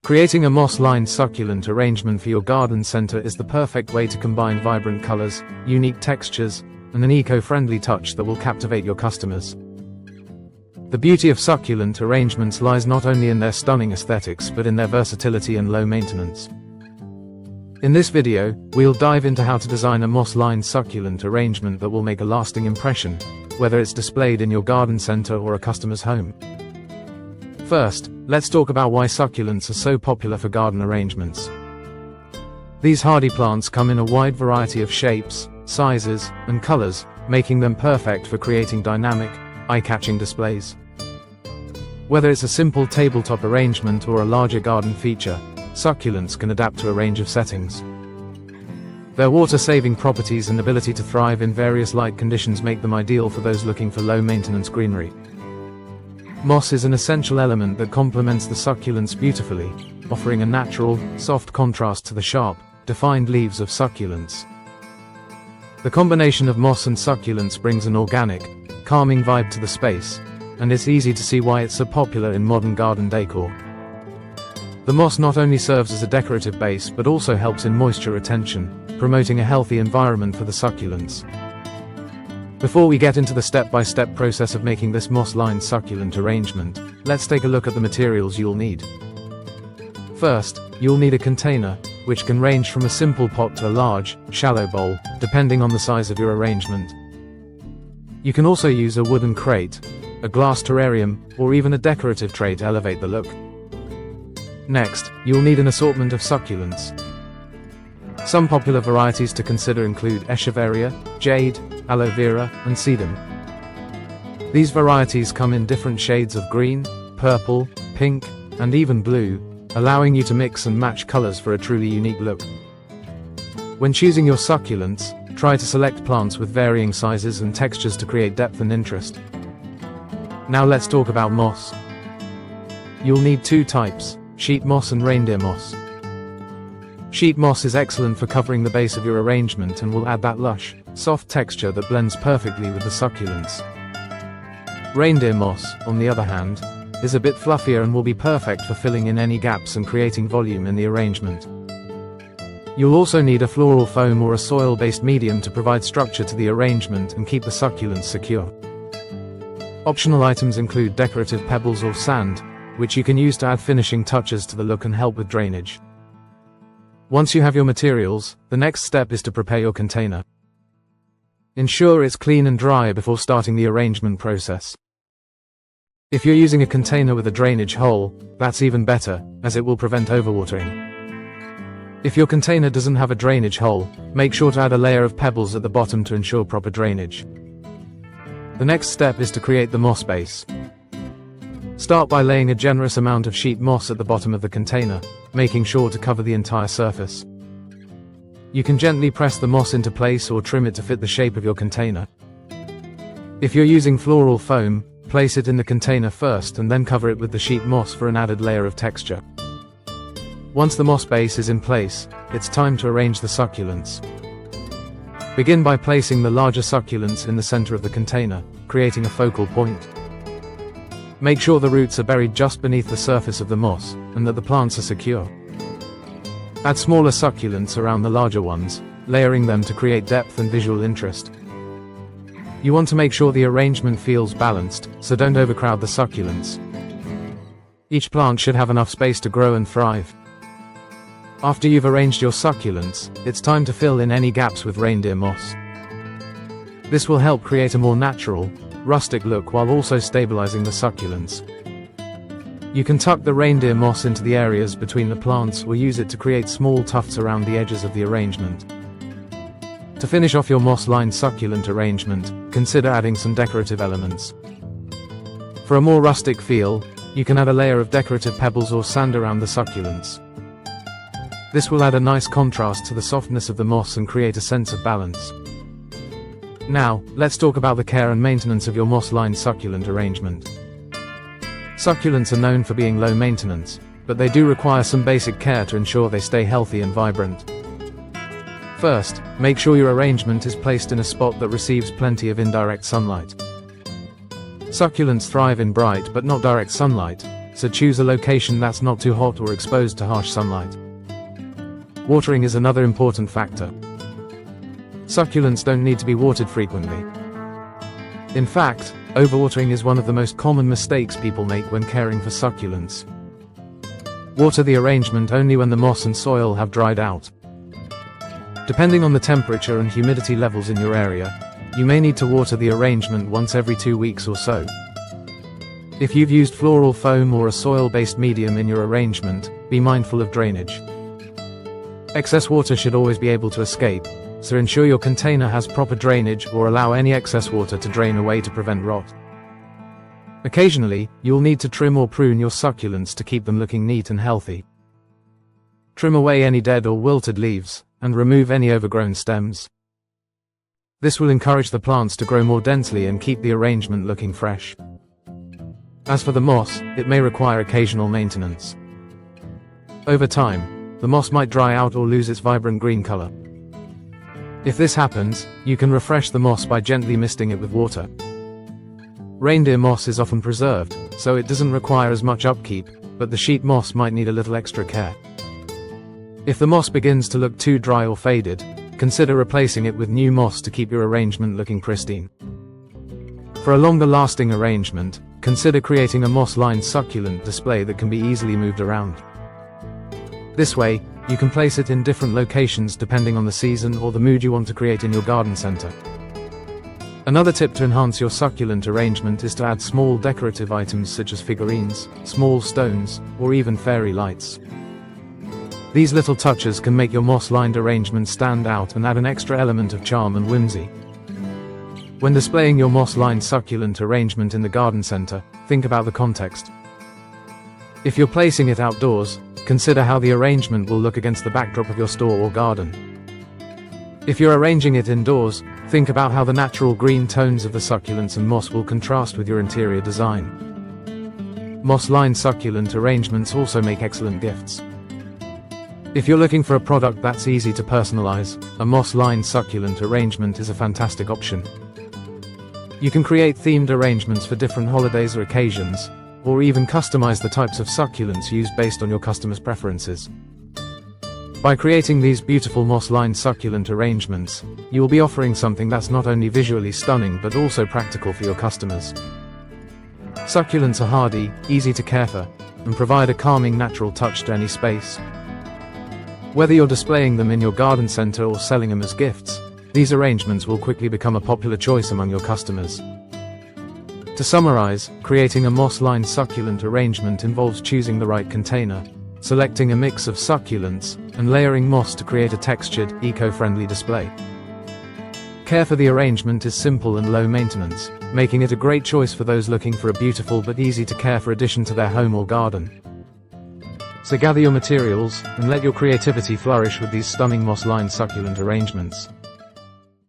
Creating a moss-lined succulent arrangement for your garden center is the perfect way to combine vibrant colors, unique textures, and an eco-friendly touch that will captivate your customers. The beauty of succulent arrangements lies not only in their stunning aesthetics but in their versatility and low maintenance. In this video, we'll dive into how to design a moss-lined succulent arrangement that will make a lasting impression, whether it's displayed in your garden center or a customer's home. First, let's talk about why succulents are so popular for garden arrangements. These hardy plants come in a wide variety of shapes, sizes, and colors, making them perfect for creating dynamic, eye-catching displays. Whether it's a simple tabletop arrangement or a larger garden feature, succulents can adapt to a range of settings. Their water-saving properties and ability to thrive in various light conditions make them ideal for those looking for low-maintenance greenery. Moss is an essential element that complements the succulents beautifully, offering a natural, soft contrast to the sharp, defined leaves of succulents. The combination of moss and succulents brings an organic, calming vibe to the space, and it's easy to see why it's so popular in modern garden decor. The moss not only serves as a decorative base but also helps in moisture retention, promoting a healthy environment for the succulents. Before we get into the step-by-step process of making this moss-lined succulent arrangement, let's take a look at the materials you'll need. First, you'll need a container, which can range from a simple pot to a large, shallow bowl, depending on the size of your arrangement. You can also use a wooden crate, a glass terrarium, or even a decorative tray to elevate the look. Next, you'll need an assortment of succulents. Some popular varieties to consider include echeveria, jade, aloe vera, and sedum. These varieties come in different shades of green, purple, pink, and even blue, allowing you to mix and match colors for a truly unique look. When choosing your succulents, try to select plants with varying sizes and textures to create depth and interest. Now let's talk about moss. You'll need two types, sheet moss and reindeer moss. Sheet moss is excellent for covering the base of your arrangement and will add that lush, soft texture that blends perfectly with the succulents. Reindeer moss, on the other hand, is a bit fluffier and will be perfect for filling in any gaps and creating volume in the arrangement. You'll also need a floral foam or a soil-based medium to provide structure to the arrangement and keep the succulents secure. Optional items include decorative pebbles or sand, which you can use to add finishing touches to the look and help with drainage. Once you have your materials, the next step is to prepare your container. Ensure it's clean and dry before starting the arrangement process. If you're using a container with a drainage hole, that's even better, as it will prevent overwatering. If your container doesn't have a drainage hole, make sure to add a layer of pebbles at the bottom to ensure proper drainage. The next step is to create the moss base. Start by laying a generous amount of sheet moss at the bottom of the container, making sure to cover the entire surface. You can gently press the moss into place or trim it to fit the shape of your container. If you're using floral foam, place it in the container first and then cover it with the sheet moss for an added layer of texture. Once the moss base is in place, it's time to arrange the succulents. Begin by placing the larger succulents in the center of the container, creating a focal point. Make sure the roots are buried just beneath the surface of the moss, and that the plants are secure. Add smaller succulents around the larger ones, layering them to create depth and visual interest. You want to make sure the arrangement feels balanced, so don't overcrowd the succulents. Each plant should have enough space to grow and thrive. After you've arranged your succulents, it's time to fill in any gaps with reindeer moss. This will help create a more natural, rustic look while also stabilizing the succulents. You can tuck the reindeer moss into the areas between the plants or use it to create small tufts around the edges of the arrangement. To finish off your moss-lined succulent arrangement, consider adding some decorative elements. For a more rustic feel, you can add a layer of decorative pebbles or sand around the succulents. This will add a nice contrast to the softness of the moss and create a sense of balance. Now, let's talk about the care and maintenance of your moss-lined succulent arrangement. Succulents are known for being low maintenance, but they do require some basic care to ensure they stay healthy and vibrant. First, make sure your arrangement is placed in a spot that receives plenty of indirect sunlight. Succulents thrive in bright but not direct sunlight, so choose a location that's not too hot or exposed to harsh sunlight. Watering is another important factor. Succulents don't need to be watered frequently. In fact, overwatering is one of the most common mistakes people make when caring for succulents. Water the arrangement only when the moss and soil have dried out. Depending on the temperature and humidity levels in your area, you may need to water the arrangement once every 2 weeks or so. If you've used floral foam or a soil-based medium in your arrangement, be mindful of drainage. Excess water should always be able to escape, so ensure your container has proper drainage or allow any excess water to drain away to prevent rot. Occasionally, you'll need to trim or prune your succulents to keep them looking neat and healthy. Trim away any dead or wilted leaves, and remove any overgrown stems. This will encourage the plants to grow more densely and keep the arrangement looking fresh. As for the moss, it may require occasional maintenance. Over time, the moss might dry out or lose its vibrant green color. If this happens, you can refresh the moss by gently misting it with water. Reindeer moss is often preserved, so it doesn't require as much upkeep, but the sheet moss might need a little extra care. If the moss begins to look too dry or faded, consider replacing it with new moss to keep your arrangement looking pristine. For a longer-lasting arrangement, consider creating a moss-lined succulent display that can be easily moved around. This way, you can place it in different locations depending on the season or the mood you want to create in your garden center. Another tip to enhance your succulent arrangement is to add small decorative items such as figurines, small stones, or even fairy lights. These little touches can make your moss-lined arrangement stand out and add an extra element of charm and whimsy. When displaying your moss-lined succulent arrangement in the garden center, think about the context. If you're placing it outdoors, consider how the arrangement will look against the backdrop of your store or garden. If you're arranging it indoors, think about how the natural green tones of the succulents and moss will contrast with your interior design. Moss-lined succulent arrangements also make excellent gifts. If you're looking for a product that's easy to personalize, a moss-lined succulent arrangement is a fantastic option. You can create themed arrangements for different holidays or occasions, or even customize the types of succulents used based on your customers' preferences. By creating these beautiful moss-lined succulent arrangements, you will be offering something that's not only visually stunning but also practical for your customers. Succulents are hardy, easy to care for, and provide a calming natural touch to any space. Whether you're displaying them in your garden center or selling them as gifts, these arrangements will quickly become a popular choice among your customers. To summarize, creating a moss-lined succulent arrangement involves choosing the right container, selecting a mix of succulents, and layering moss to create a textured, eco-friendly display. Care for the arrangement is simple and low maintenance, making it a great choice for those looking for a beautiful but easy to care for addition to their home or garden. So gather your materials, and let your creativity flourish with these stunning moss-lined succulent arrangements.